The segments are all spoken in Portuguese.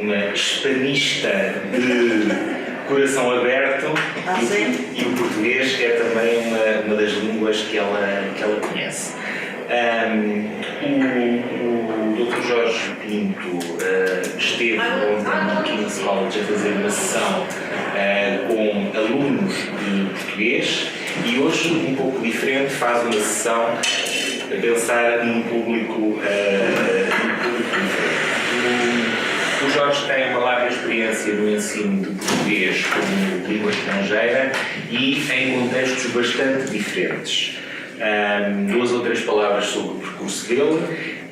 uma hispanista de coração aberto, e o português é também uma das línguas que ela conhece. O Dr. Jorge Pinto esteve ontem no King's College a fazer uma sessão com alunos de português e hoje, um pouco diferente, faz uma sessão a pensar num público diferente. O Jorge tem uma larga experiência no ensino de português como língua estrangeira e em contextos bastante diferentes. Duas ou três palavras sobre o percurso dele.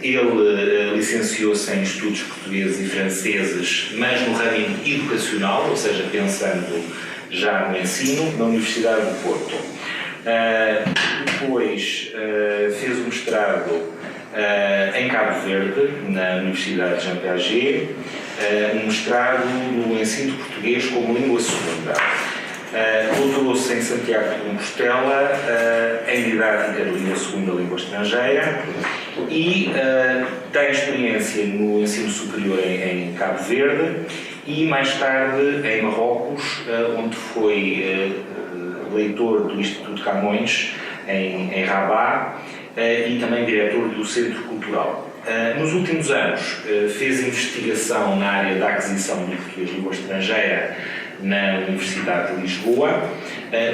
Ele licenciou-se em estudos portugueses e franceses, mas no ramo educacional, ou seja, pensando já no ensino, na Universidade do Porto. Depois fez o mestrado em Cabo Verde, na Universidade de Jean Piaget, um mestrado no ensino de português como língua segunda. Doutorou-se em Santiago de Compostela em didática de língua segunda, língua estrangeira, e tem experiência no ensino superior em Cabo Verde e mais tarde em Marrocos, onde foi leitor do Instituto Camões em Rabat e também diretor do Centro Cultural. Nos últimos anos fez investigação na área da aquisição do português língua estrangeira na Universidade de Lisboa,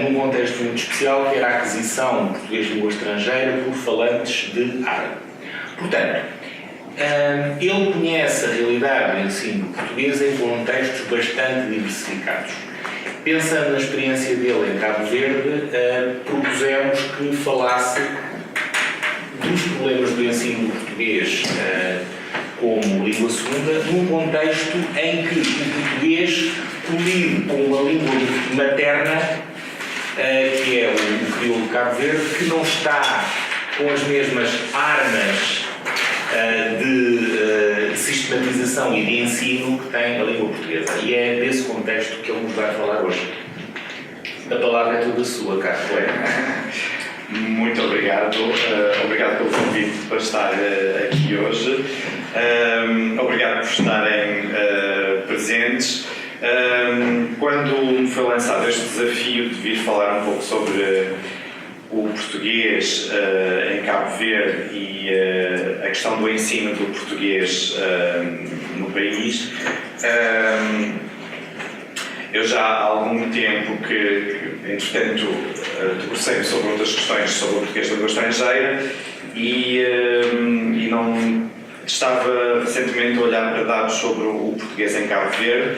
num contexto muito especial que era a aquisição de português língua estrangeira por falantes de árabe. Portanto, ele conhece a realidade do ensino português em contextos bastante diversificados. Pensando na experiência dele em Cabo Verde, propusemos que falasse dos problemas do ensino português como língua segunda, num contexto em que o português colide com uma língua materna, que é o crioulo de Cabo Verde, que não está com as mesmas armas de sistematização e de ensino que tem a língua portuguesa. E é desse contexto que ele nos vai falar hoje. A palavra é toda sua, Carlos Coelho. Muito obrigado. Obrigado pelo convite para estar aqui hoje. Obrigado por estarem presentes. Quando me foi lançado este desafio de vir falar um pouco sobre o português em Cabo Verde e a questão do ensino do português no país, eu já há algum tempo que entretanto, debrucei-me sobre outras questões sobre o português da língua estrangeira e não estava recentemente a olhar para dados sobre o português em Cabo Verde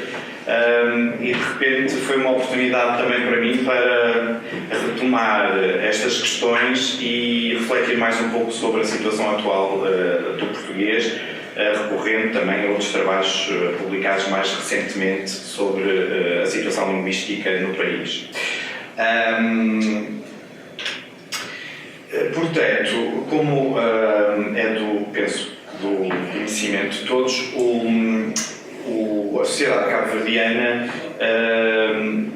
e de repente foi uma oportunidade também para mim para retomar estas questões e refletir mais um pouco sobre a situação atual do português, recorrendo também a outros trabalhos publicados mais recentemente sobre a situação linguística no país. Portanto, como penso, do conhecimento de todos, a sociedade cabo-verdiana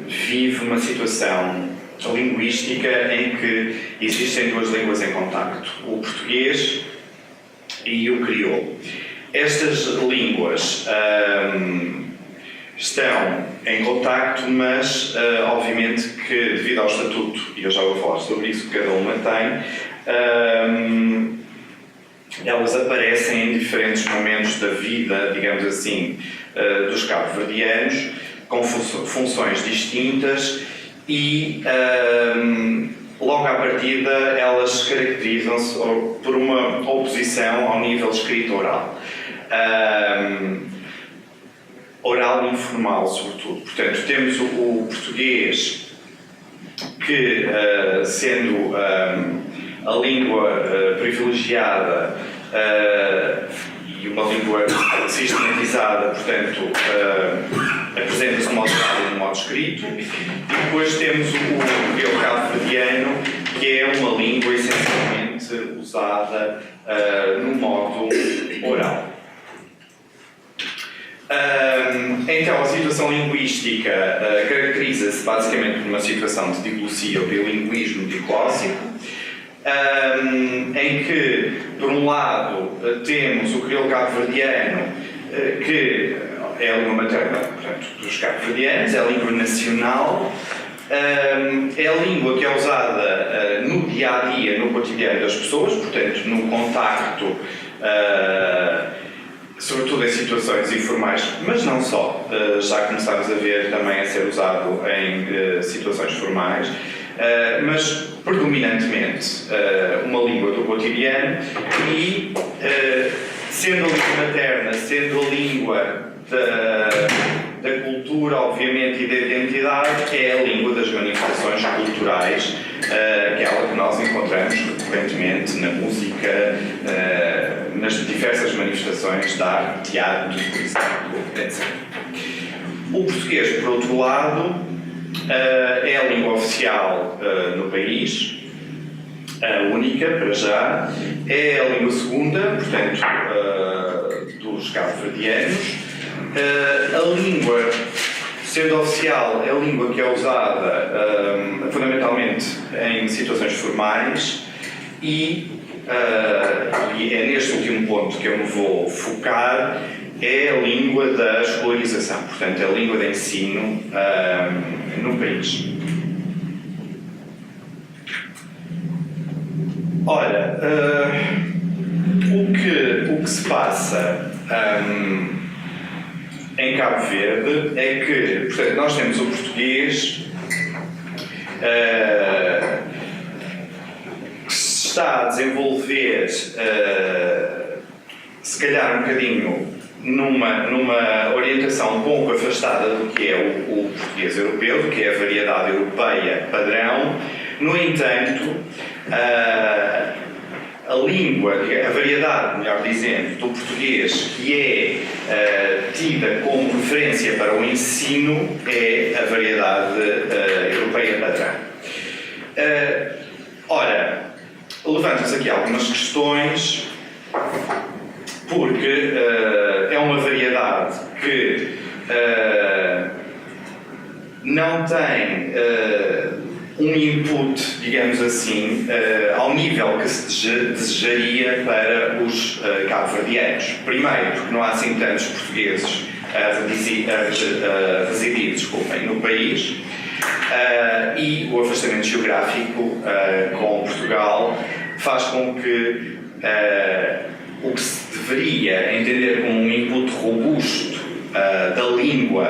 vive uma situação linguística em que existem duas línguas em contacto, o português e o crioulo. Estas línguas estão em contacto, mas obviamente que devido ao estatuto, e eu já vou falar sobre isso, que cada uma tem, elas aparecem em diferentes momentos da vida, digamos assim, dos cabo-verdianos, com funções distintas e logo à partida elas caracterizam-se por uma oposição ao nível escrito-oral. Oral informal, sobretudo. Portanto, temos o português que, sendo a língua privilegiada e uma língua sistematizada, portanto, apresenta-se de modo oral e de modo escrito. E depois temos o crioulo cabo-verdiano, que é uma língua essencialmente usada no modo oral. Então, a situação linguística caracteriza-se basicamente por uma situação de diglossia ou bilinguismo diglóssico, em que, por um lado, temos o crioulo cabo-verdiano, que é a língua materna, portanto, dos cabo-verdianos, é a língua nacional, é a língua que é usada no dia-a-dia, no cotidiano das pessoas, portanto, no contacto, sobretudo em situações informais, mas não só, já começámos a ver também a ser usado em situações formais, mas predominantemente uma língua do cotidiano e, sendo a língua materna, sendo a língua da cultura, obviamente, e da identidade, é a língua das manifestações culturais, aquela que nós encontramos recorrentemente na música, nas diversas manifestações da arte, teatro, por exemplo, etc. O português, por outro lado, é a língua oficial no país, a única, para já, é a língua segunda, portanto, dos cabo-verdianos. A língua, sendo oficial, é a língua que é usada fundamentalmente em situações formais e é neste último ponto que eu me vou focar, é a língua da escolarização, portanto, é a língua de ensino no país. Ora, o que se passa em Cabo Verde é que, portanto, nós temos o português que se está a desenvolver, se calhar um bocadinho numa orientação um pouco afastada do que é o português europeu, do que é a variedade europeia padrão. No entanto, a língua, a variedade, melhor dizendo, do português que é tida como referência para o ensino é a variedade europeia padrão. Ora, levantam-se aqui algumas questões, porque é uma variedade que não tem um input, digamos assim, ao nível que se desejaria para os cabo-verdianos. Primeiro, porque não há assim tantos portugueses a residir no país, e o afastamento geográfico com Portugal faz com que o que se deveria entender como um input robusto da língua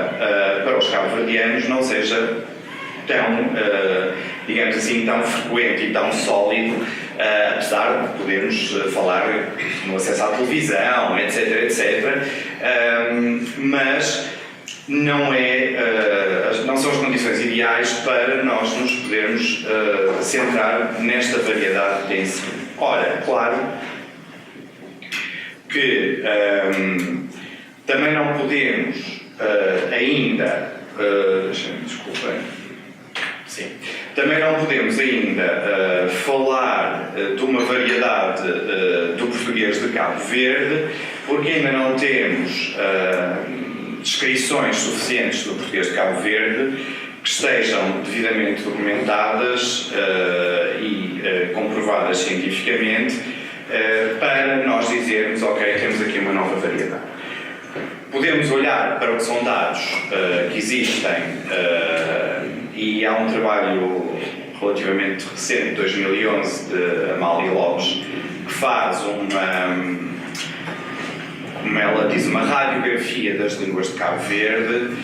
para os cabo-verdianos não seja tão, digamos assim, tão frequente e tão sólido, apesar de podermos falar no acesso à televisão, etc, etc, mas não são as condições ideais para nós nos podermos centrar nesta variedade de ensino. Ora, claro que também não podemos ainda, desculpem, sim, também não podemos ainda falar de uma variedade do português de Cabo Verde, porque ainda não temos descrições suficientes do português de Cabo Verde que estejam devidamente documentadas e comprovadas cientificamente para nós dizermos, ok, temos aqui uma nova variedade. Podemos olhar para o que são dados que existem e há um trabalho relativamente recente, 2011, de Amália Lopes, que faz como ela diz, uma radiografia das línguas de Cabo Verde,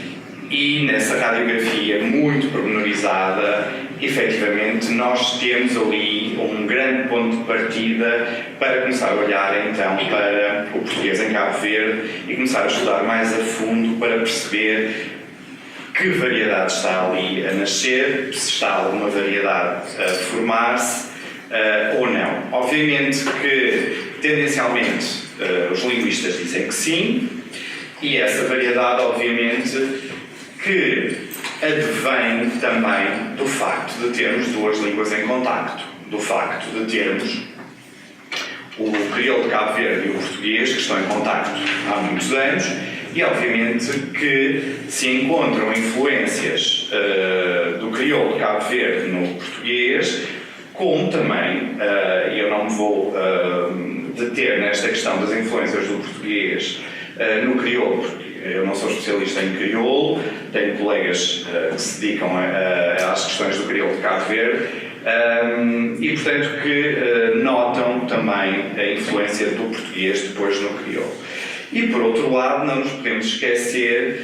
e nessa radiografia muito pormenorizada, efetivamente nós temos ali um grande ponto de partida para começar a olhar então para o português em Cabo Verde e começar a estudar mais a fundo para perceber que variedade está ali a nascer, se está alguma variedade a formar-se ou não. Obviamente que tendencialmente os linguistas dizem que sim, e essa variedade obviamente que advém também do facto de termos duas línguas em contacto, do facto de termos o crioulo de Cabo Verde e o português que estão em contacto há muitos anos, e obviamente que se encontram influências do crioulo de Cabo Verde no português, como também, e eu não me vou deter nesta questão das influências do português no crioulo eu não sou especialista em crioulo, tenho colegas que se dedicam às questões do crioulo de Cabo Verde e, portanto, que notam também a influência do português depois no crioulo. E, por outro lado, não nos podemos esquecer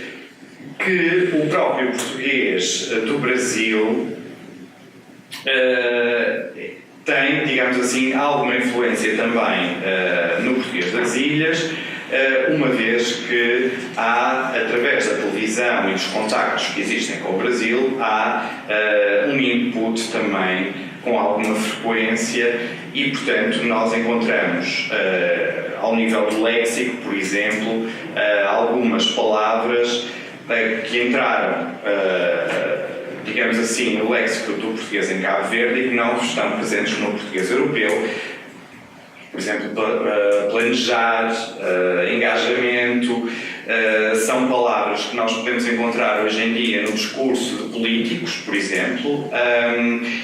que o próprio português do Brasil tem, digamos assim, alguma influência também no português das ilhas, uma vez que há, através da televisão e dos contactos que existem com o Brasil, há um input também com alguma frequência e, portanto, nós encontramos, ao nível do léxico, por exemplo, algumas palavras que entraram, digamos assim, no léxico do português em Cabo Verde e que não estão presentes no português europeu. Por exemplo, planejar, engajamento, são palavras que nós podemos encontrar hoje em dia no discurso de políticos, por exemplo,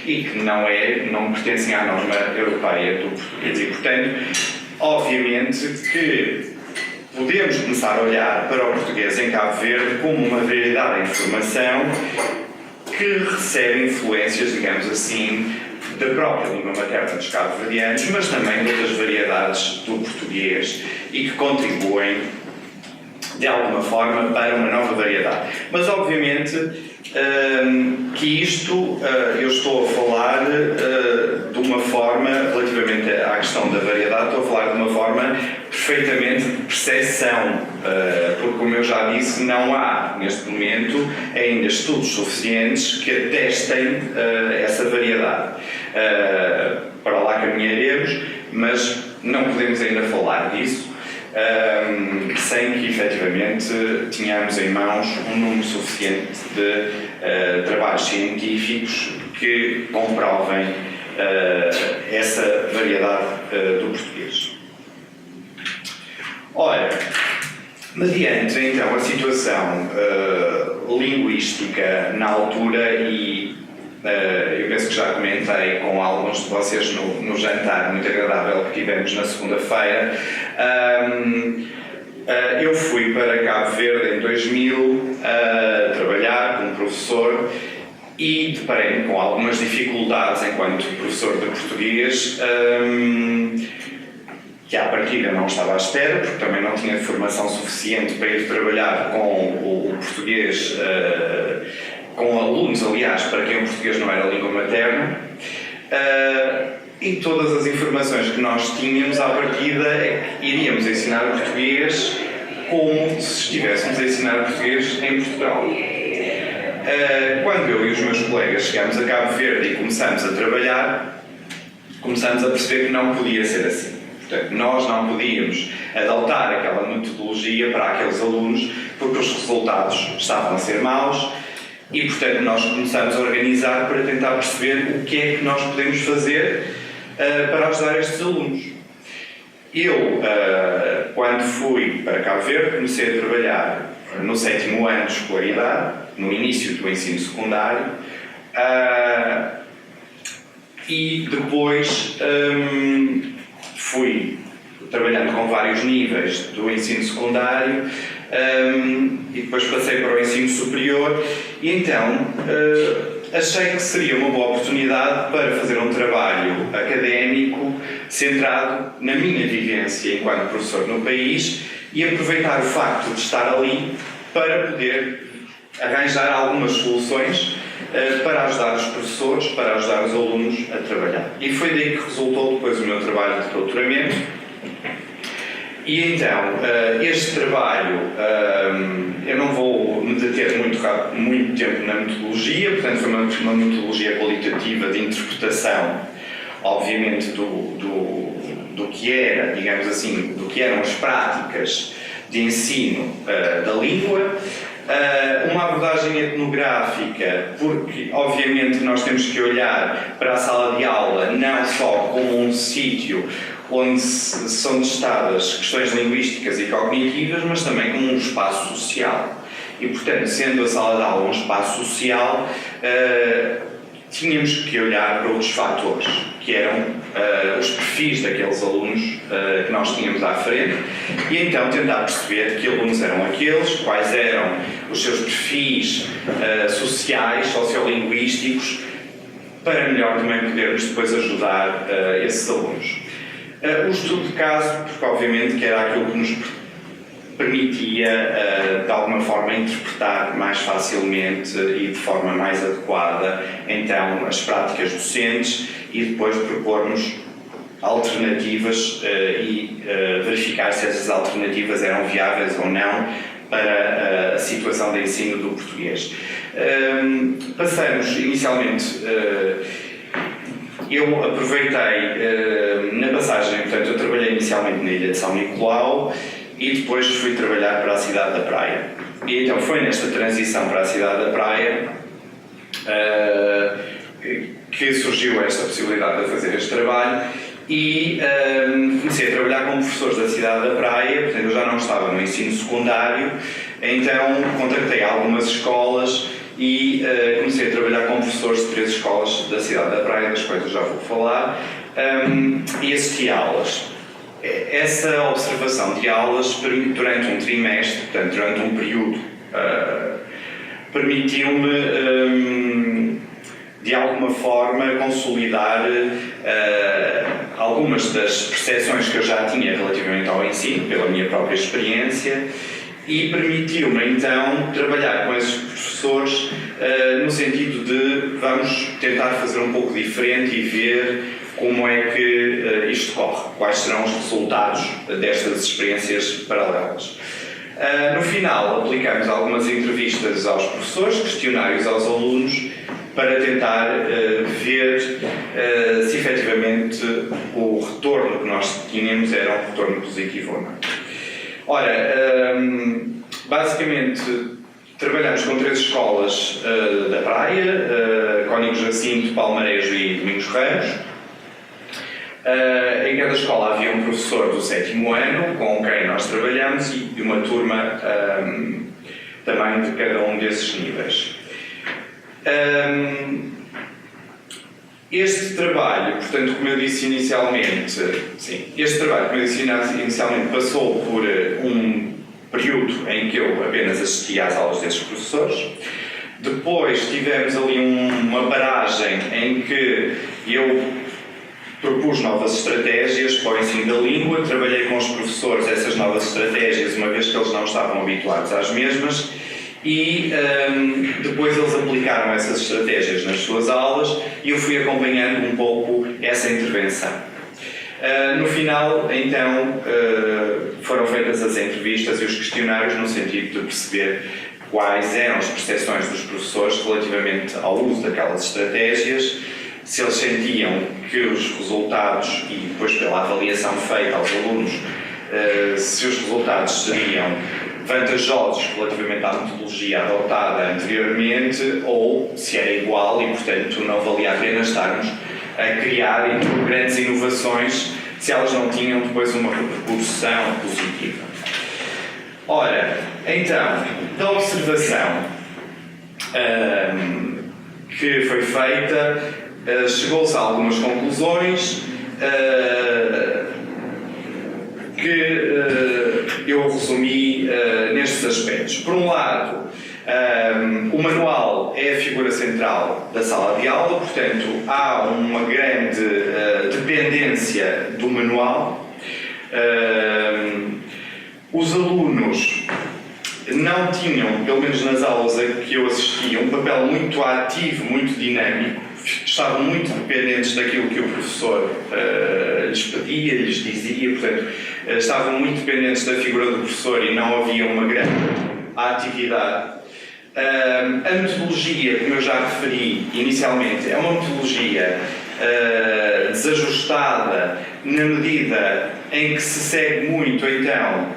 e que não pertencem à norma europeia do português. E, portanto, obviamente que podemos começar a olhar para o português em Cabo Verde como uma variedade de informação que recebe influências, digamos assim, da própria língua materna dos cabo-verdianos, mas também de outras variedades do português e que contribuem de alguma forma para uma nova variedade. Mas obviamente que isto eu estou a falar de uma forma, relativamente à questão da variedade, estou a falar de uma forma perfeitamente de percepção, porque, como eu já disse, não há neste momento ainda estudos suficientes que atestem essa variedade. Para lá caminharemos, mas não podemos ainda falar disso sem que efetivamente tenhamos em mãos um número suficiente de trabalhos científicos que comprovem essa variedade do português. Ora, mediante então a situação linguística na altura e eu penso que já comentei com alguns de vocês no jantar muito agradável que tivemos na segunda-feira. Eu fui para Cabo Verde em 2000 trabalhar como professor e deparei-me com algumas dificuldades enquanto professor de português que à partida não estava à espera, porque também não tinha formação suficiente para ir trabalhar com o português, com alunos, aliás, para quem o português não era a língua materna, e todas as informações que nós tínhamos à partida iríamos ensinar português como se estivéssemos a ensinar português em Portugal. Quando eu e os meus colegas chegámos a Cabo Verde e começámos a trabalhar, começámos a perceber que não podia ser assim. Portanto, nós não podíamos adotar aquela metodologia para aqueles alunos porque os resultados estavam a ser maus. E, portanto, nós começamos a organizar para tentar perceber o que é que nós podemos fazer para ajudar estes alunos. Eu, quando fui para Cabo Verde, comecei a trabalhar no 7º ano de escolaridade, no início do ensino secundário, e depois fui trabalhando com vários níveis do ensino secundário, e depois passei para o ensino superior e então achei que seria uma boa oportunidade para fazer um trabalho académico centrado na minha vivência enquanto professor no país e aproveitar o facto de estar ali para poder arranjar algumas soluções para ajudar os professores, para ajudar os alunos a trabalhar. E foi daí que resultou depois o meu trabalho de doutoramento. E então, este trabalho, eu não vou me deter muito tempo na metodologia, portanto foi uma metodologia qualitativa de interpretação, obviamente, do que era, digamos assim, do que eram as práticas de ensino da língua, uma abordagem etnográfica, porque obviamente nós temos que olhar para a sala de aula não só como um sítio onde são testadas questões linguísticas e cognitivas, mas também como um espaço social. E, portanto, sendo a sala de aula um espaço social, tínhamos que olhar para outros fatores, que eram os perfis daqueles alunos que nós tínhamos à frente, e então tentar perceber que alunos eram aqueles, quais eram os seus perfis sociais, sociolinguísticos, para melhor também podermos depois ajudar esses alunos. O estudo de caso, porque obviamente que era aquilo que nos permitia, de alguma forma, interpretar mais facilmente e de forma mais adequada, então, as práticas docentes e depois propormos alternativas e verificar se essas alternativas eram viáveis ou não para a situação de ensino do português. Passamos, inicialmente, eu aproveitei, na passagem, portanto, eu trabalhei inicialmente na Ilha de São Nicolau, e depois fui trabalhar para a cidade da Praia. E então foi nesta transição para a cidade da Praia que surgiu esta possibilidade de fazer este trabalho, e comecei a trabalhar com professores da cidade da Praia. Portanto, eu já não estava no ensino secundário, então contactei algumas escolas e comecei a trabalhar com professores de 3 escolas da cidade da Praia, das quais eu já vou falar, e assisti a aulas. Essa observação de aulas durante um trimestre, portanto, durante um período, permitiu-me, de alguma forma, consolidar algumas das percepções que eu já tinha relativamente ao ensino, pela minha própria experiência, e permitiu-me, então, trabalhar com esses professores no sentido de vamos tentar fazer um pouco diferente e ver como é que isto corre, quais serão os resultados destas experiências paralelas. No final, aplicamos algumas entrevistas aos professores, questionários aos alunos, para tentar ver se efetivamente o retorno que nós tínhamos era um retorno positivo ou não. Ora, basicamente, trabalhamos com 3 escolas da Praia, Cónigo Jacinto, Palmarejo e Domingos Ramos. Em cada escola havia um professor do 7º ano com quem nós trabalhamos e uma turma também de cada um desses níveis. Este trabalho, portanto, como eu disse inicialmente, passou por um período em que eu apenas assistia às aulas desses professores. Depois tivemos ali uma paragem em que eu propus novas estratégias para o ensino da língua, trabalhei com os professores essas novas estratégias, uma vez que eles não estavam habituados às mesmas, e depois eles aplicaram essas estratégias nas suas aulas e eu fui acompanhando um pouco essa intervenção. No final, então, foram feitas as entrevistas e os questionários no sentido de perceber quais eram as percepções dos professores relativamente ao uso daquelas estratégias, se eles sentiam que os resultados, e depois pela avaliação feita aos alunos, se os resultados seriam vantajosos relativamente à metodologia adotada anteriormente ou se era igual e, portanto, não valia a pena estarmos a criar grandes inovações se elas não tinham depois uma repercussão positiva. Ora, então, da observação que foi feita, chegou-se a algumas conclusões que eu resumi nestes aspectos. Por um lado, o manual é a figura central da sala de aula, portanto, há uma grande dependência do manual. Os alunos não tinham, pelo menos nas aulas a que eu assistia, um papel muito ativo, muito dinâmico. Estavam muito dependentes daquilo que o professor lhes pedia, lhes dizia, portanto, estavam muito dependentes da figura do professor e não havia uma grande atividade. A metodologia, como eu já referi inicialmente, é uma metodologia desajustada na medida em que se segue muito, então,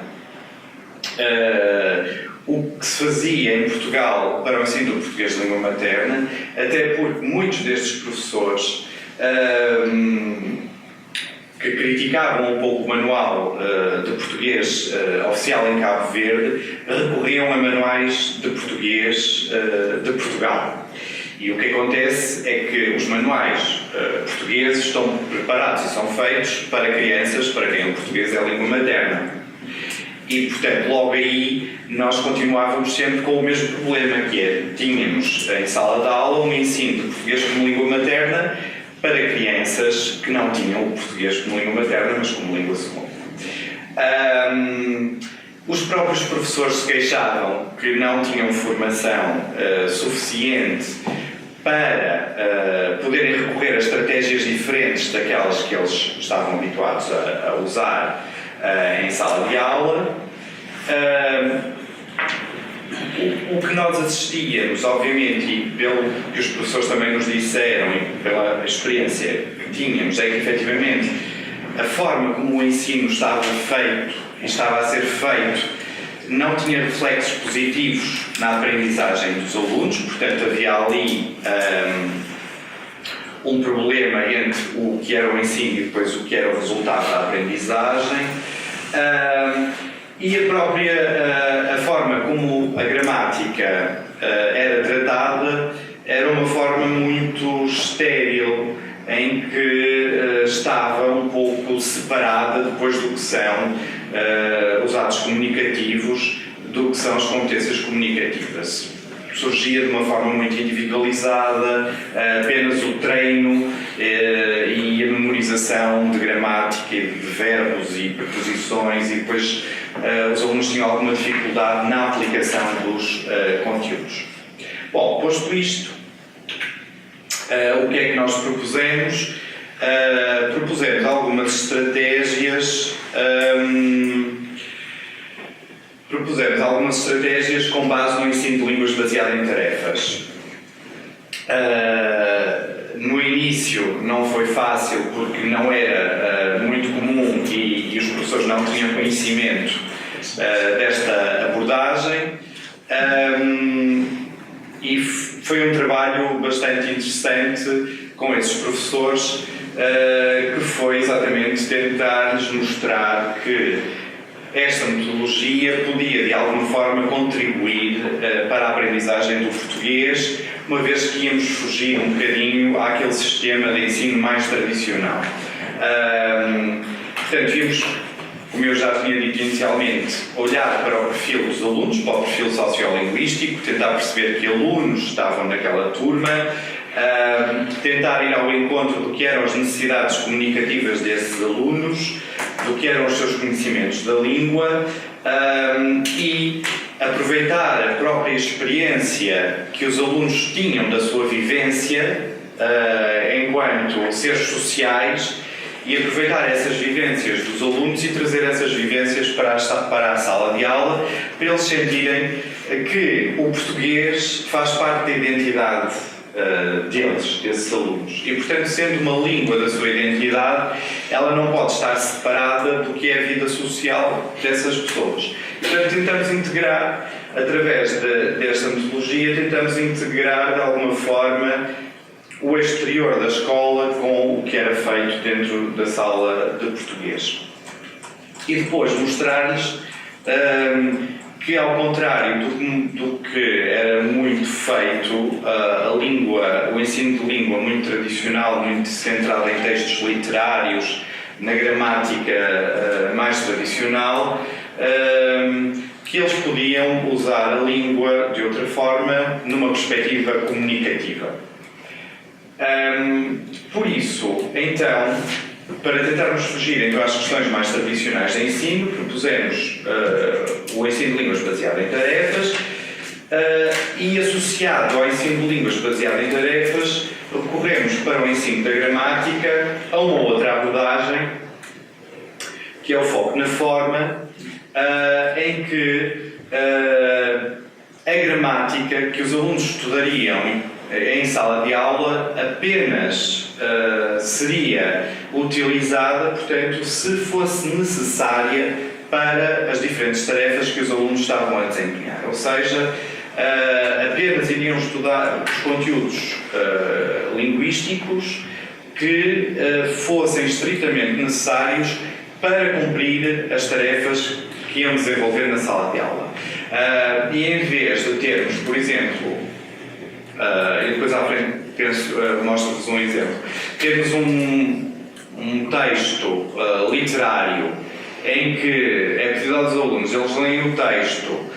o que se fazia em Portugal para o ensino do português de língua materna, até porque muitos destes professores que criticavam um pouco o manual de português oficial em Cabo Verde recorriam a manuais de português de Portugal. E o que acontece é que os manuais portugueses estão preparados e são feitos para crianças para quem o português é a língua materna. E, portanto, logo aí nós continuávamos sempre com o mesmo problema, que é, tínhamos em sala de aula um ensino de português como língua materna para crianças que não tinham o português como língua materna, mas como língua segunda. Os próprios professores se queixavam que não tinham formação suficiente para poderem recorrer a estratégias diferentes daquelas que eles estavam habituados a usar em sala de aula. O que nós assistíamos, obviamente, e pelo que os professores também nos disseram e pela experiência que tínhamos, é que efetivamente a forma como o ensino estava feito e estava a ser feito não tinha reflexos positivos na aprendizagem dos alunos, portanto havia ali um problema entre o que era o ensino e depois o que era o resultado da aprendizagem. E a própria a forma como a gramática era tratada era uma forma muito estéril, em que estava um pouco separada depois do que são os atos comunicativos, do que são as competências comunicativas. Surgia de uma forma muito individualizada, apenas o treino e a memorização de gramática e de verbos e preposições, e depois os alunos tinham alguma dificuldade na aplicação dos conteúdos. Bom, posto isto, o que é que nós propusemos? Propusemos algumas estratégias com base no ensino de línguas baseado em tarefas. No início não foi fácil porque não era muito comum e os professores não tinham conhecimento desta abordagem, e foi um trabalho bastante interessante com esses professores, que foi exatamente tentar-lhes mostrar que esta metodologia podia de alguma forma contribuir para a aprendizagem do português, uma vez que íamos fugir um bocadinho àquele sistema de ensino mais tradicional. Portanto, íamos, como eu já tinha dito inicialmente, olhar para o perfil dos alunos, para o perfil sociolinguístico, tentar perceber que alunos estavam naquela turma, tentar ir ao encontro do que eram as necessidades comunicativas desses alunos, do que eram os seus conhecimentos da língua, e aproveitar a própria experiência que os alunos tinham da sua vivência enquanto seres sociais, e aproveitar essas vivências dos alunos e trazer essas vivências para a sala de aula, para eles sentirem que o português faz parte da identidade desses alunos. E, portanto, sendo uma língua da sua identidade, ela não pode estar separada do que é a vida social dessas pessoas. Portanto, tentamos integrar, através desta metodologia, tentamos integrar de alguma forma o exterior da escola com o que era feito dentro da sala de português. E depois mostrar-lhes que, ao contrário do que era muito feito, o ensino de língua muito tradicional, muito centrado em textos literários, na gramática mais tradicional, que eles podiam usar a língua de outra forma, numa perspectiva comunicativa. Por isso, então, para tentarmos fugir então às questões mais tradicionais de ensino, propusemos o ensino de línguas baseado em tarefas, e associado ao ensino de línguas baseado em tarefas, recorremos para o ensino da gramática a uma outra abordagem, que é o foco na forma, em que a gramática que os alunos estudariam em sala de aula apenas seria utilizada, portanto, se fosse necessária para as diferentes tarefas que os alunos estavam a desempenhar. Ou seja, apenas iriam estudar os conteúdos linguísticos que fossem estritamente necessários para cumprir as tarefas que iam desenvolver na sala de aula. E em vez de termos, por exemplo, e depois à frente mostro-vos um exemplo. Temos um texto literário em que é pedido aos alunos, eles leem o texto,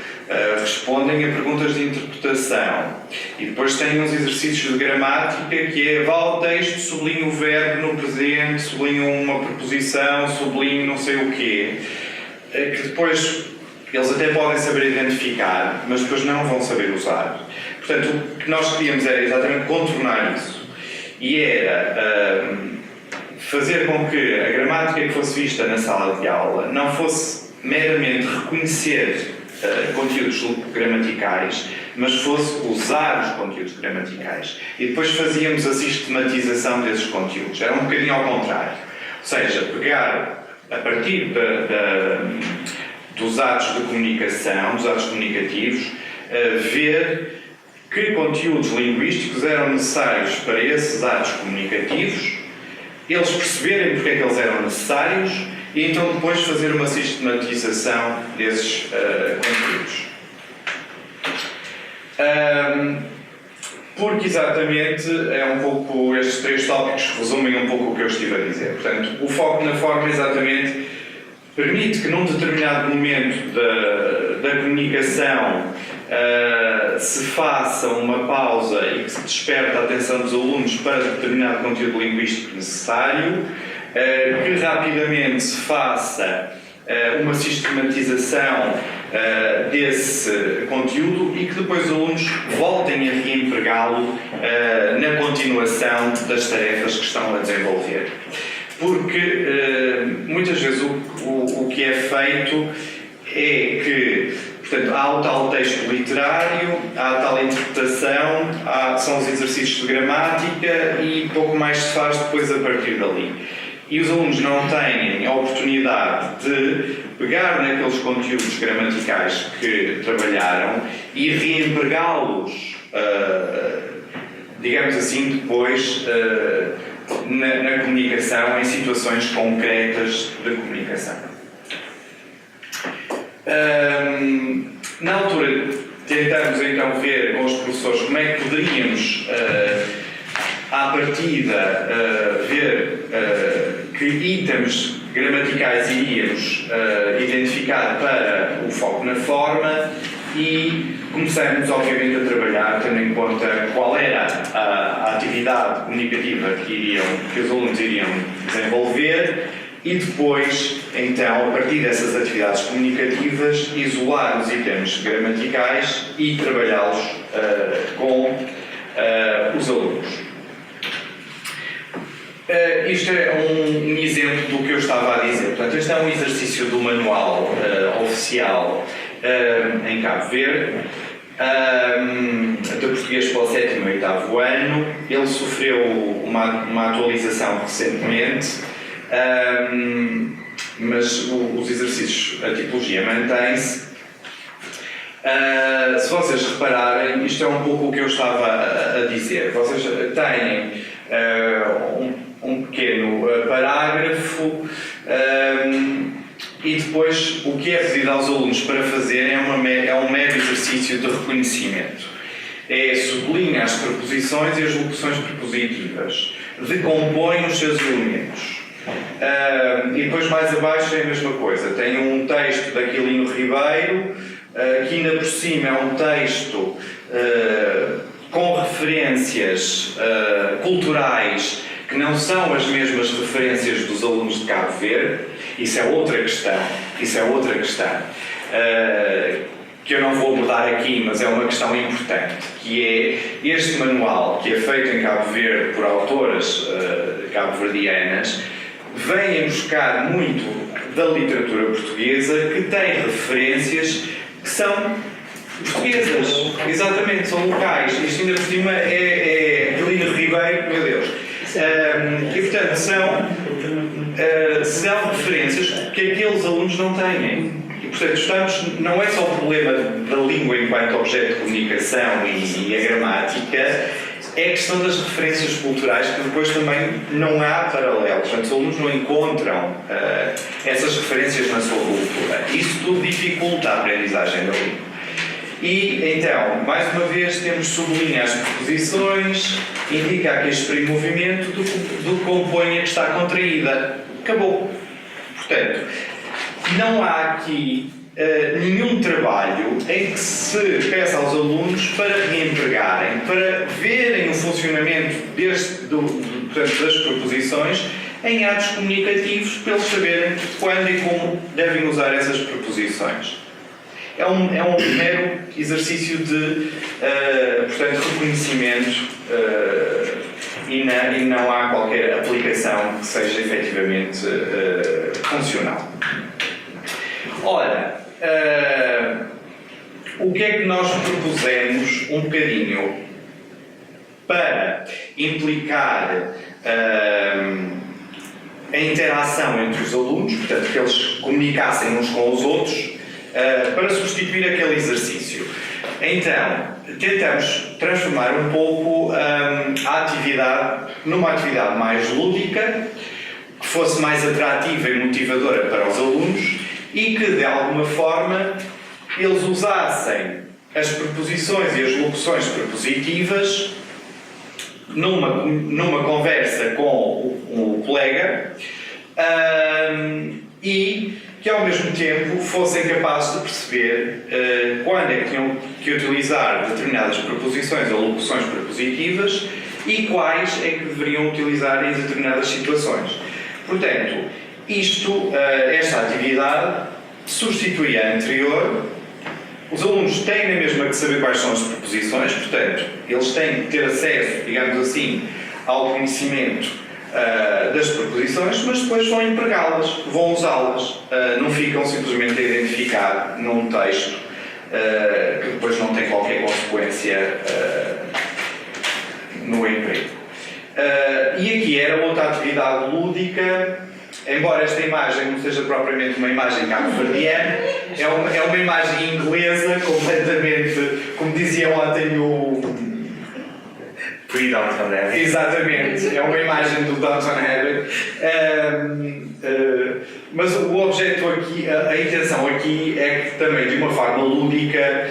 respondem a perguntas de interpretação e depois têm uns exercícios de gramática que é vá ao texto, sublinhe o verbo no presente, sublinhe uma preposição, sublinhe não sei o quê, que depois eles até podem saber identificar, mas depois não vão saber usar. Portanto, o que nós queríamos era exatamente contornar isso e era fazer com que a gramática que fosse vista na sala de aula não fosse meramente reconhecer conteúdos gramaticais, mas fosse usar os conteúdos gramaticais. E depois fazíamos a sistematização desses conteúdos. Era um bocadinho ao contrário. Ou seja, pegar a partir dos atos de comunicação, dos atos comunicativos, ver que conteúdos linguísticos eram necessários para esses atos comunicativos, eles perceberem porque é que eles eram necessários e então depois fazer uma sistematização desses conteúdos. Porque exatamente é um pouco, estes três tópicos resumem um pouco o que eu estive a dizer. Portanto, o foco na forma exatamente permite que num determinado momento da comunicação se faça uma pausa e que se desperte a atenção dos alunos para determinado conteúdo linguístico necessário, que rapidamente se faça uma sistematização desse conteúdo e que depois os alunos voltem a reempregá-lo na continuação das tarefas que estão a desenvolver. Porque muitas vezes o que é feito é que, portanto, há o tal texto literário, há a tal interpretação, são os exercícios de gramática e pouco mais se faz depois a partir dali. E os alunos não têm a oportunidade de pegar naqueles conteúdos gramaticais que trabalharam e reempregá-los, digamos assim, depois na comunicação, em situações concretas de comunicação. Na altura, tentamos então ver com os professores como é que poderíamos, à partida, ver que itens gramaticais iríamos identificar para o foco na forma e começamos, obviamente, a trabalhar tendo em conta qual era a atividade comunicativa que os alunos iriam desenvolver e depois, então, a partir dessas atividades comunicativas, isolar os itens gramaticais e trabalhá-los com os alunos. Isto é um exemplo do que eu estava a dizer. Portanto, este é um exercício do manual oficial em Cabo Verde, de português para o 7º e 8º ano. Ele sofreu uma atualização recentemente, mas os exercícios, a tipologia mantém-se. Se vocês repararem, isto é um pouco o que eu estava a dizer. Vocês têm um pequeno parágrafo e depois o que é pedido aos alunos para fazer é um mero exercício de reconhecimento. Sublinha as preposições e as locuções prepositivas, decompõe os seus elementos. E depois mais abaixo é a mesma coisa. Tem um texto de Aquilino Ribeiro, que ainda por cima é um texto com referências culturais que não são as mesmas referências dos alunos de Cabo Verde. Isso é outra questão. Que eu não vou abordar aqui, mas é uma questão importante, que é este manual, que é feito em Cabo Verde por autoras cabo-verdianas, vem buscar muito da literatura portuguesa que tem referências que são portuguesas, exatamente, são locais. Isto ainda por cima é Aquilino Ribeiro, meu Deus. E portanto são referências que aqueles alunos não têm. E portanto não é só o problema da língua enquanto objeto de comunicação e a gramática, é a questão das referências culturais, que depois também não há paralelos. Portanto, os alunos não encontram essas referências na sua cultura. Isso tudo dificulta a aprendizagem da língua. E então, mais uma vez, temos sublinha as preposições, indica que este movimento do que compõe a que está contraída. Acabou. Portanto, não há aqui nenhum trabalho em que se peça aos alunos para reempregarem, para verem o funcionamento portanto, das preposições em atos comunicativos, para eles saberem quando e como devem usar essas preposições. É um mero exercício de portanto, reconhecimento e não há qualquer aplicação que seja efetivamente funcional. Ora, o que é que nós propusemos um bocadinho para implicar a interação entre os alunos, portanto, que eles comunicassem uns com os outros, para substituir aquele exercício. Então, tentamos transformar um pouco a atividade numa atividade mais lúdica, que fosse mais atrativa e motivadora para os alunos e que, de alguma forma, eles usassem as preposições e as locuções prepositivas numa conversa com o colega e que ao mesmo tempo fossem capazes de perceber quando é que tinham que utilizar determinadas preposições ou locuções prepositivas e quais é que deveriam utilizar em determinadas situações. Portanto, esta atividade substitui a anterior. Os alunos têm na mesma que saber quais são as preposições, portanto, eles têm que ter acesso, digamos assim, ao conhecimento das preposições, mas depois vão empregá-las, vão usá-las, não ficam simplesmente a identificar num texto que depois não tem qualquer consequência no emprego. E aqui era outra atividade lúdica, embora esta imagem não seja propriamente uma imagem cabo-verdiana, é uma imagem inglesa, completamente, como dizia ontem o... Pre-Downton Abbey. Exatamente, é uma imagem do Downton Abbey. Mas o objeto aqui, a intenção aqui é que também de uma forma lúdica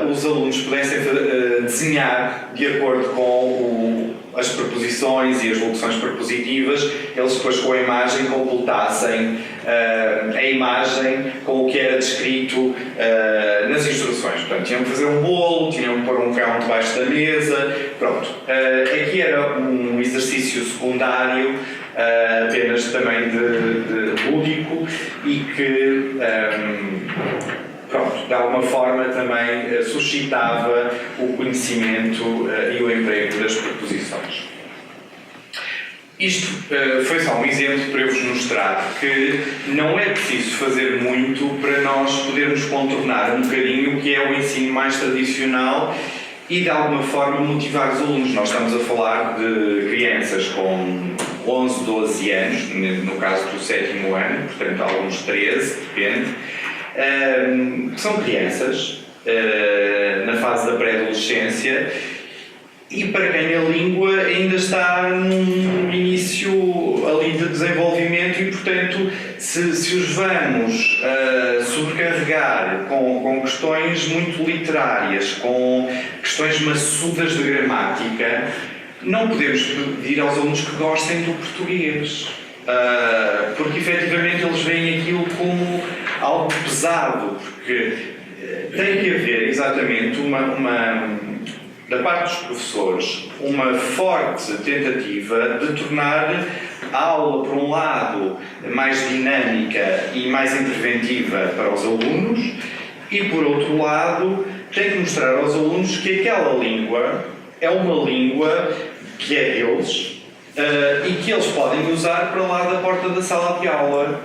os alunos pudessem desenhar de acordo com as preposições e as locuções prepositivas, eles depois com a imagem completassem a imagem com o que era descrito nas instruções. Portanto, tinham que fazer um bolo, tinham que pôr um cão debaixo da mesa, pronto. Aqui era um exercício secundário, apenas também de lúdico e que, pronto, de alguma forma também suscitava o conhecimento e o emprego das preposições. Isto foi só um exemplo para eu vos mostrar que não é preciso fazer muito para nós podermos contornar um bocadinho o que é o ensino mais tradicional e de alguma forma motivar os alunos. Nós estamos a falar de crianças com 11, 12 anos, no caso do 7º ano, portanto alguns 13, depende, que são crianças na fase da pré-adolescência e para quem a língua ainda está num início ali de desenvolvimento e, portanto, se os vamos sobrecarregar com questões muito literárias, com questões maçudas de gramática, não podemos pedir aos alunos que gostem do português, porque efetivamente eles veem aquilo como algo pesado, porque tem que haver exatamente da parte dos professores, uma forte tentativa de tornar a aula, por um lado, mais dinâmica e mais interventiva para os alunos e, por outro lado, tem que mostrar aos alunos que aquela língua é uma língua que é deles e que eles podem usar para lá da porta da sala de aula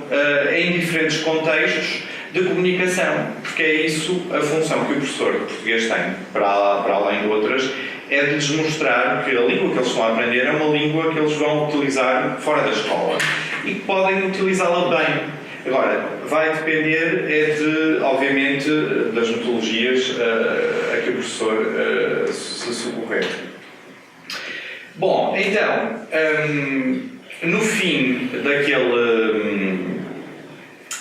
em diferentes contextos de comunicação, porque é isso a função que o professor de português tem, para além de outras, é de lhes mostrar que a língua que eles estão a aprender é uma língua que eles vão utilizar fora da escola e que podem utilizá-la bem. Agora, vai depender, obviamente, das metodologias a que o professor se socorrer. Bom, então, no fim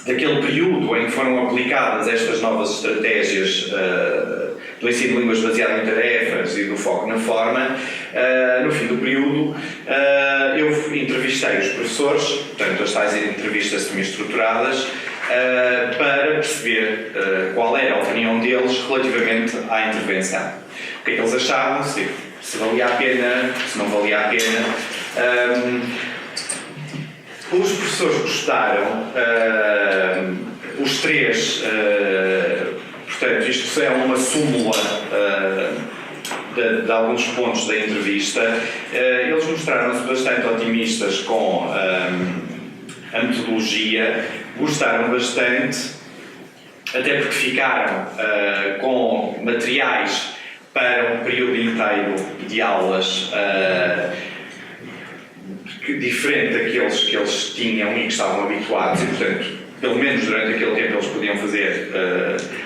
daquele período em que foram aplicadas estas novas estratégias do ensino de línguas baseado em tarefas e do foco na forma, no fim do período eu entrevistei os professores, portanto as tais entrevistas semi-estruturadas, para perceber qual era a opinião deles relativamente à intervenção. O que é que eles achavam, se valia a pena, se não valia a pena. Os professores gostaram, os três, portanto, isto é uma súmula de alguns pontos da entrevista. Eles mostraram-se bastante otimistas com a metodologia, gostaram bastante, até porque ficaram com materiais para um período inteiro de aulas diferente daqueles que eles tinham e que estavam habituados, e portanto, pelo menos durante aquele tempo eles podiam fazer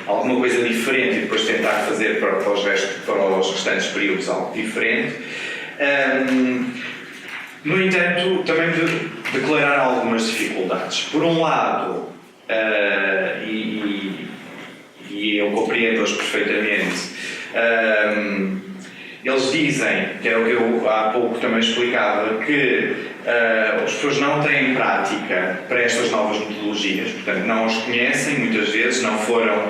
alguma coisa diferente e depois tentar fazer para os restantes períodos algo diferente. No entanto, também declararam algumas dificuldades. Por um lado, e eu compreendo-as perfeitamente, eles dizem, que era o que eu há pouco também explicava, que as pessoas não têm prática para estas novas metodologias, portanto não as conhecem, muitas vezes não foram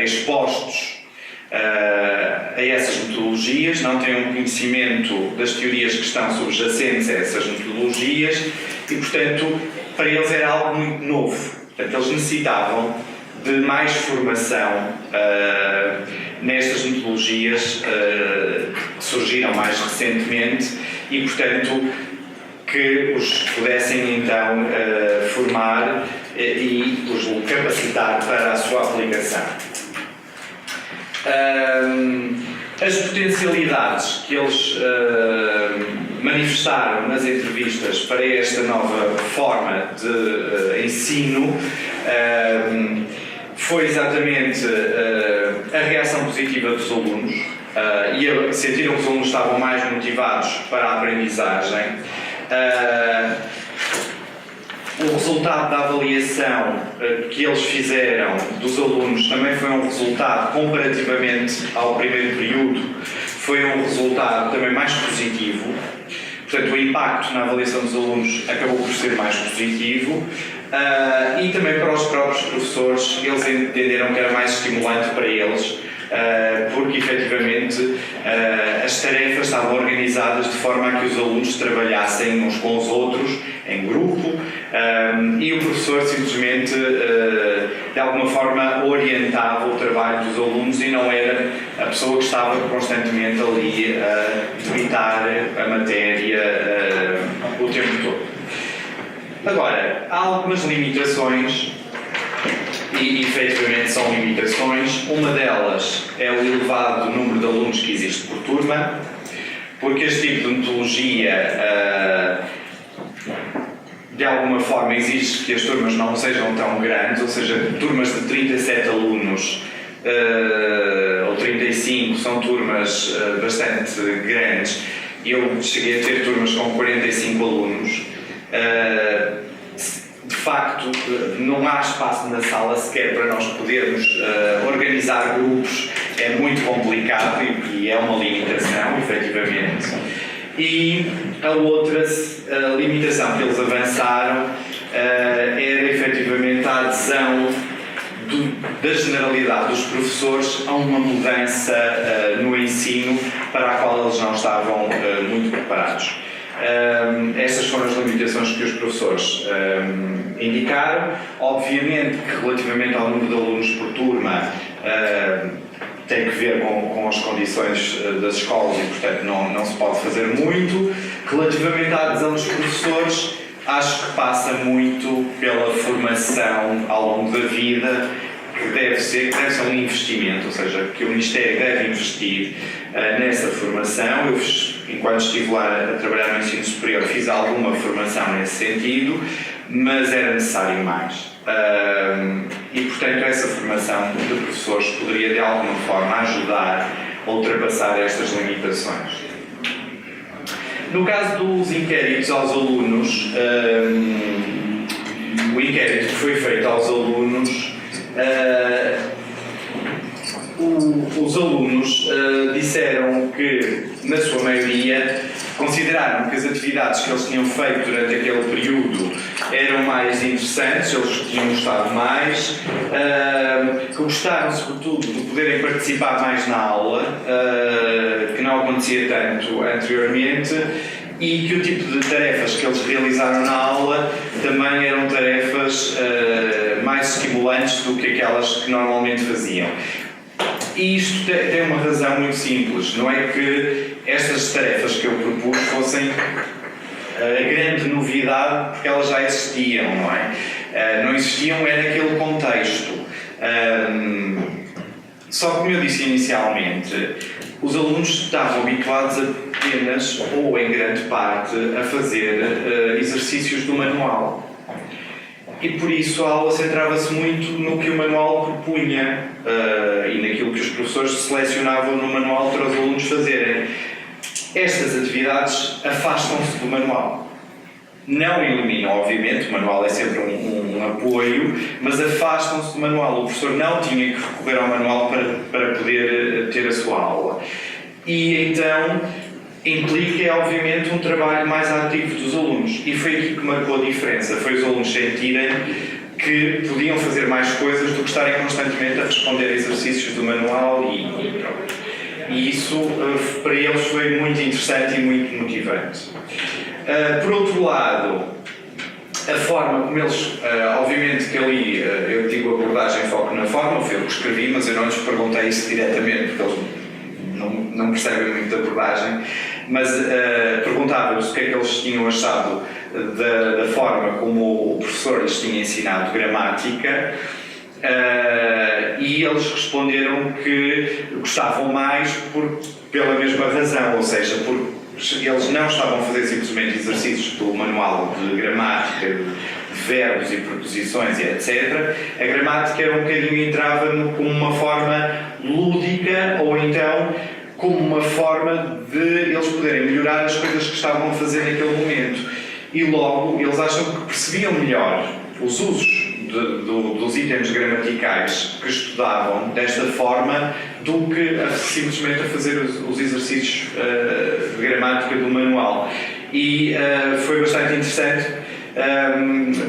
expostos a essas metodologias, não têm um conhecimento das teorias que estão subjacentes a essas metodologias e, portanto, para eles era algo muito novo. Portanto, eles necessitavam de mais formação nestas metodologias que surgiram mais recentemente e, portanto, que os pudessem então formar e os capacitar para a sua aplicação. As potencialidades que eles manifestaram nas entrevistas para esta nova forma de ensino foi exatamente a reação positiva dos alunos e sentiram que os alunos estavam mais motivados para a aprendizagem. O resultado da avaliação que eles fizeram dos alunos também foi um resultado, comparativamente ao primeiro período, foi um resultado também mais positivo. Portanto, o impacto na avaliação dos alunos acabou por ser mais positivo. E também para os próprios professores, eles entenderam que era mais estimulante para eles, porque efetivamente as tarefas estavam organizadas de forma a que os alunos trabalhassem uns com os outros, em grupo, e o professor simplesmente, de alguma forma, orientava o trabalho dos alunos e não era a pessoa que estava constantemente ali a debitar a matéria o tempo todo. Agora, há algumas limitações, e efetivamente são limitações. Uma delas é o elevado número de alunos que existe por turma, porque este tipo de metodologia de alguma forma exige que as turmas não sejam tão grandes, ou seja, turmas de 37 alunos ou 35 são turmas bastante grandes. Eu cheguei a ter turmas com 45 alunos. De facto, não há espaço na sala sequer para nós podermos organizar grupos, é muito complicado e é uma limitação, efetivamente. E a outra limitação que eles avançaram era efetivamente a adesão da generalidade dos professores a uma mudança no ensino para a qual eles não estavam muito preparados. Estas foram as limitações que os professores indicaram. Obviamente que relativamente ao número de alunos por turma tem que ver com as condições das escolas e, portanto, não se pode fazer muito. Relativamente à adesão dos professores, acho que passa muito pela formação ao longo da vida, que deve ser um investimento, ou seja, que o Ministério deve investir nessa formação. Eu, enquanto estive lá a trabalhar no ensino superior, fiz alguma formação nesse sentido, mas era necessário mais. E, portanto, essa formação de professores poderia, de alguma forma, ajudar a ultrapassar estas limitações. No caso dos inquéritos aos alunos, o inquérito que foi feito aos alunos, os alunos disseram que, na sua maioria, consideraram que as atividades que eles tinham feito durante aquele período eram mais interessantes, eles tinham gostado mais, que gostaram, sobretudo, de poderem participar mais na aula, que não acontecia tanto anteriormente, e que o tipo de tarefas que eles realizaram na aula também eram tarefas mais estimulantes do que aquelas que normalmente faziam. E isto tem uma razão muito simples, não é que estas tarefas que eu propus fossem a grande novidade, porque elas já existiam, não é? Não existiam, era aquele contexto. Só que, como eu disse inicialmente, os alunos estavam habituados apenas, ou em grande parte, a fazer exercícios do manual. E por isso a aula centrava-se muito no que o manual propunha e naquilo que os professores selecionavam no manual para os alunos fazerem. Estas atividades afastam-se do manual. Não eliminam, obviamente, o manual é sempre um apoio, mas afastam-se do manual. O professor não tinha que recorrer ao manual para poder ter a sua aula. E então implica, obviamente, um trabalho mais ativo dos alunos. E foi aqui que marcou a diferença. Foi os alunos sentirem que podiam fazer mais coisas do que estarem constantemente a responder a exercícios do manual e pronto. E isso, para eles, foi muito interessante e muito motivante. Por outro lado, a forma como eles, obviamente que ali eu digo abordagem foco na forma, foi eu que escrevi, mas eu não lhes perguntei isso diretamente, porque eles não percebem muito da abordagem, mas perguntava-lhes o que é que eles tinham achado da forma como o professor lhes tinha ensinado gramática, e eles responderam que gostavam mais pela mesma razão, ou seja, porque eles não estavam a fazer simplesmente exercícios do manual de gramática, de verbos e preposições e etc. A gramática um bocadinho entrava como uma forma lúdica ou então como uma forma de eles poderem melhorar as coisas que estavam a fazer naquele momento. E logo eles acham que percebiam melhor os usos dos itens gramaticais que estudavam desta forma do que simplesmente a fazer os exercícios de gramática do manual. E foi bastante interessante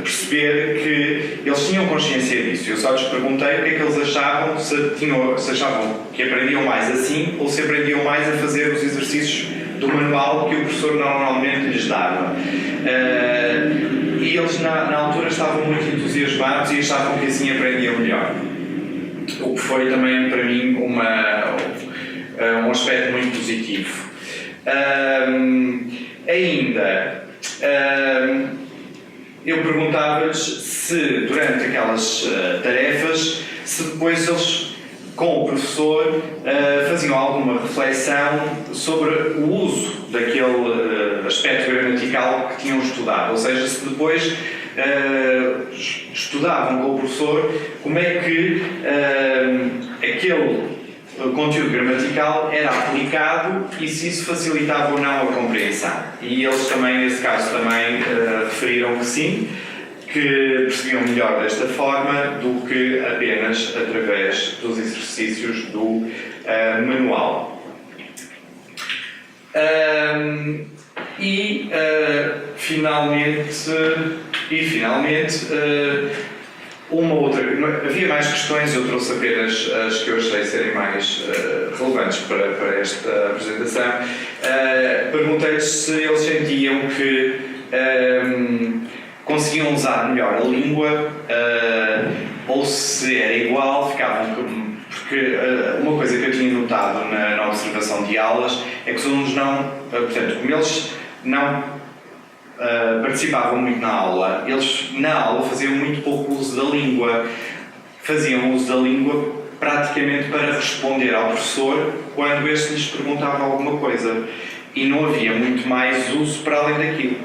perceber que eles tinham consciência disso. Eu só lhes perguntei o que é que eles achavam, se achavam que aprendiam mais assim ou se aprendiam mais a fazer os exercícios do manual que o professor normalmente lhes dava. E eles na altura estavam muito entusiasmados e achavam que assim aprendiam melhor. O que foi também para mim um aspecto muito positivo. Ainda eu perguntava-lhes se durante aquelas tarefas, se depois eles com o professor faziam alguma reflexão sobre o uso daquele aspecto gramatical que tinham estudado, ou seja, se depois estudavam com o professor como é que aquele conteúdo gramatical era aplicado e se isso facilitava ou não a compreensão. E eles também, nesse caso, também referiram que sim, que percebiam melhor desta forma do que apenas através dos exercícios do manual. Finalmente, uma outra, havia mais questões, eu trouxe apenas as que eu achei serem mais relevantes para esta apresentação. Perguntei-lhes se eles sentiam que conseguiam usar melhor a língua ou se era igual, ficavam porque uma coisa que eu tinha notado na observação de aulas é que os alunos não, portanto, como eles não participavam muito na aula, eles na aula faziam muito pouco uso da língua, faziam uso da língua praticamente para responder ao professor quando este lhes perguntava alguma coisa e não havia muito mais uso para além daquilo.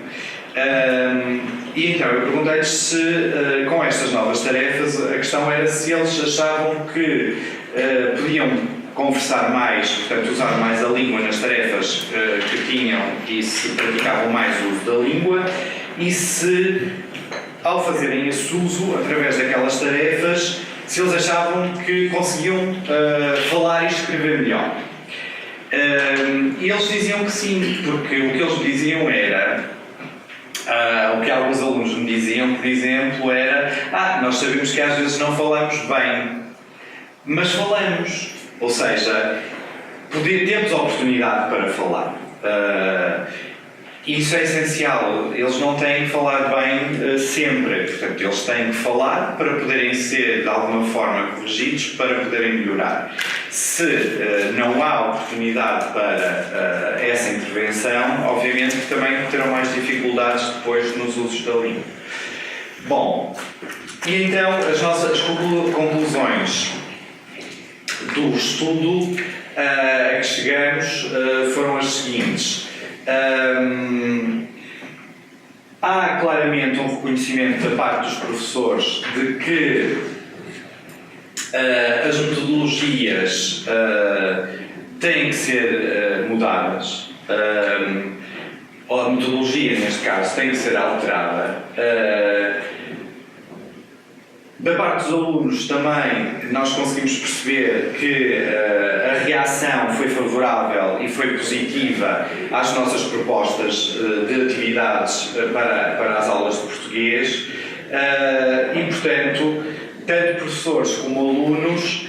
E então eu perguntei-lhes se com estas novas tarefas a questão era se eles achavam que podiam conversar mais, portanto usar mais a língua nas tarefas que tinham e se praticavam mais o uso da língua e se ao fazerem esse uso, através daquelas tarefas, se eles achavam que conseguiam falar e escrever melhor. E eles diziam que sim, porque o que eles diziam era, o que alguns alunos me diziam, por exemplo, era: nós sabemos que às vezes não falamos bem, mas falamos. Ou seja, temos oportunidade para falar. Isso é essencial. Eles não têm que falar bem sempre. Portanto, eles têm que falar para poderem ser, de alguma forma, corrigidos, para poderem melhorar. Se não há oportunidade para essa intervenção, obviamente que também terão mais dificuldades depois nos usos da língua. Bom, e então as nossas conclusões do estudo a que chegamos foram as seguintes. Há claramente um reconhecimento da parte dos professores de que as metodologias têm que ser mudadas, ou a metodologia, neste caso, tem que ser alterada. Da parte dos alunos também nós conseguimos perceber que a reação foi favorável e foi positiva às nossas propostas de atividades para as aulas de português e, portanto, tanto professores como alunos,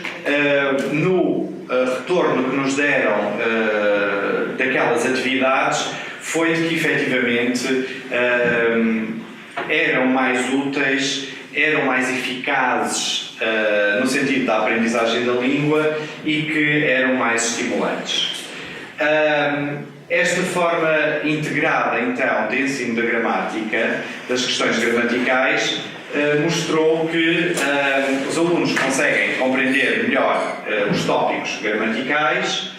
no retorno que nos deram daquelas atividades, foi de que efetivamente eram mais úteis, eram mais eficazes no sentido da aprendizagem da língua e que eram mais estimulantes. Esta forma integrada, então, de ensino da gramática, das questões gramaticais, mostrou que os alunos conseguem compreender melhor os tópicos gramaticais,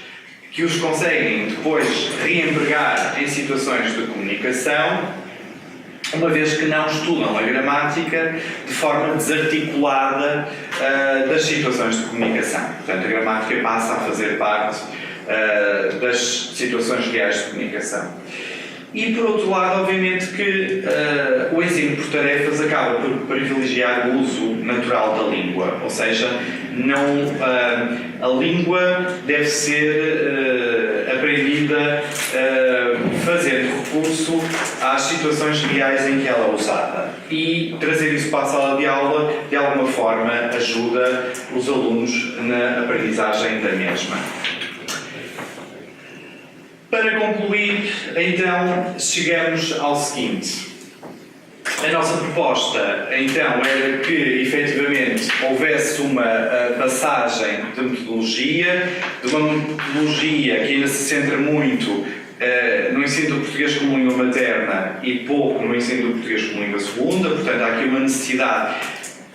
que os conseguem depois reempregar em situações de comunicação, uma vez que não estudam a gramática de forma desarticulada das situações de comunicação. Portanto, a gramática passa a fazer parte das situações reais de comunicação. E, por outro lado, obviamente que o ensino por tarefas acaba por privilegiar o uso natural da língua, ou seja, a língua deve ser aprendida fazendo recurso às situações reais em que ela é usada. E trazer isso para a sala de aula, de alguma forma, ajuda os alunos na aprendizagem da mesma. Para concluir, então, chegamos ao seguinte. A nossa proposta, então, era que, efetivamente, houvesse uma passagem de metodologia, de uma metodologia que ainda se centra muito no ensino do português como língua materna e pouco no ensino do português como língua segunda. Portanto, há aqui uma necessidade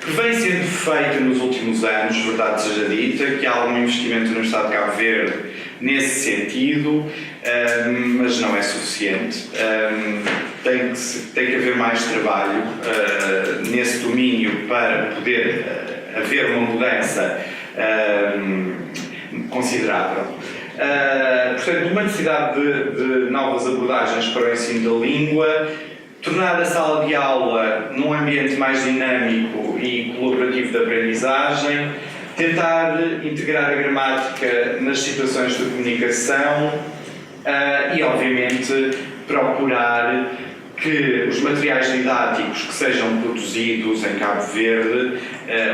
que vem sendo feita nos últimos anos, verdade seja dita, que há algum investimento no Estado de Cabo Verde nesse sentido, mas não é suficiente. Tem que haver mais trabalho nesse domínio para poder haver uma mudança considerável. Portanto, uma necessidade de novas abordagens para o ensino da língua, tornar a sala de aula num ambiente mais dinâmico e colaborativo de aprendizagem, tentar integrar a gramática nas situações de comunicação e, obviamente, procurar que os materiais didáticos que sejam produzidos em Cabo Verde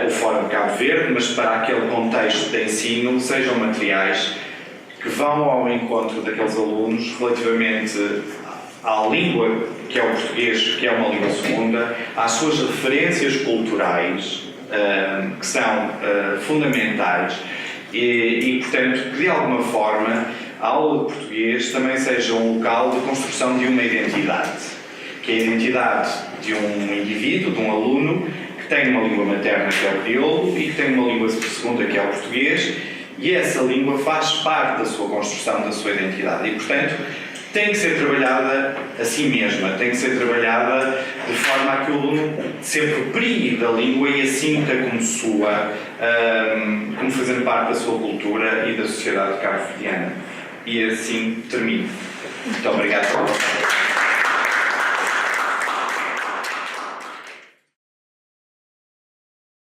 ou fora de Cabo Verde, mas para aquele contexto de ensino, sejam materiais que vão ao encontro daqueles alunos relativamente à língua, que é o português, que é uma língua segunda, às suas referências culturais, que são fundamentais e, portanto, que de alguma forma a aula de português também seja um local de construção de uma identidade, que é a identidade de um indivíduo, de um aluno, que tem uma língua materna, que é o crioulo, e que tem uma língua segunda, que é o português, e essa língua faz parte da sua construção, da sua identidade. E, portanto, tem que ser trabalhada a si mesma, tem que ser trabalhada de forma a que o aluno se aproprie da língua e a sinta como sua, como fazendo parte da sua cultura e da sociedade cabo-verdiana. E assim termino. Muito obrigado.